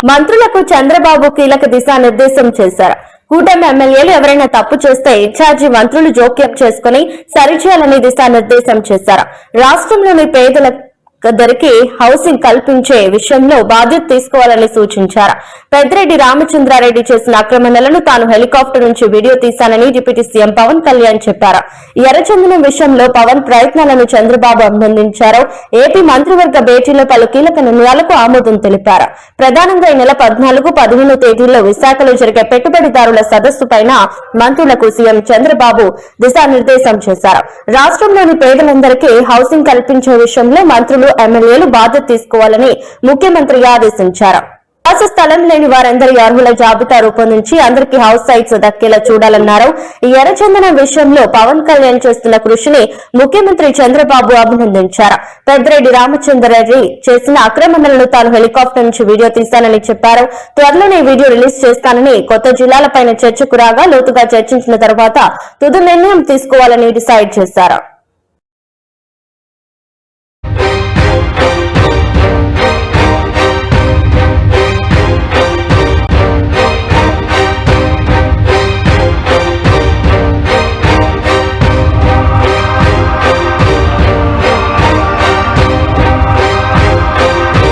మంత్రులకు చంద్రబాబు కీలక దిశానిర్దేశం చేశారు. కూటమి ఎమ్మెల్యేలు ఎవరైనా తప్పు చేస్తే ఇన్ఛార్జి మంత్రులు జోక్యం చేసుకుని సరిచేయాలని దిశానిర్దేశం చేశారు. రాష్ట్రంలోని పేదలందరికీ హౌసింగ్ కల్పించే విషయంలో బాధ్యత తీసుకోవాలని సూచించారు. పెద్దిరెడ్డి రామచంద్రారెడ్డి చేసిన ఆక్రమణలను తాను హెలికాప్టర్ నుంచి వీడియో తీశానని డిప్యూటీ సీఎం పవన్ కళ్యాణ్ చెప్పారు. ఎర్రచందనం విషయంలో పవన్ ప్రయత్నాలను చంద్రబాబు అభినందించారు. ఏపీ మంత్రివర్గ భేటీలో పలు కీలక నిర్ణయాలకు ఆమోదం తెలిపారు. ప్రధానంగా ఈ నెల 14, 15 తేదీల్లో విశాఖలో జరిగే పెట్టుబడిదారుల సదస్సు పైన మంత్రులకు సీఎం చంద్రబాబు దిశానిర్దేశం చేశారు. రాష్ట్రంలోని పేదలందరికీ హౌసింగ్ కల్పించే విషయంలో మంత్రులు, ఎమ్మెల్యేలు బాధ్యత తీసుకోవాలని ముఖ్యమంత్రి ఆదేశించారు. నివాస స్థలం లేని వారందరి అర్హుల జాబితా రూపొందించి అందరికీ హౌస్ సైట్స్ దక్కేలా చూడాలన్నారు. ఈ ఎర్రచందనం విషయంలో పవన్ కళ్యాణ్ చేస్తున్న కృషిని ముఖ్యమంత్రి చంద్రబాబు అభినందించారు. పెద్దిరెడ్డి రామచంద్రారెడ్డి చేసిన ఆక్రమణలను తాను హెలికాప్టర్ నుంచి వీడియో తీశానని చెప్పారు. త్వరలోనే వీడియో రిలీజ్ చేస్తానని, కొత్త జిల్లాలపైన చర్చకు రాగా లోతుగా చర్చించిన తర్వాత తుది నిర్ణయం తీసుకోవాలని డిసైడ్ చేశారు.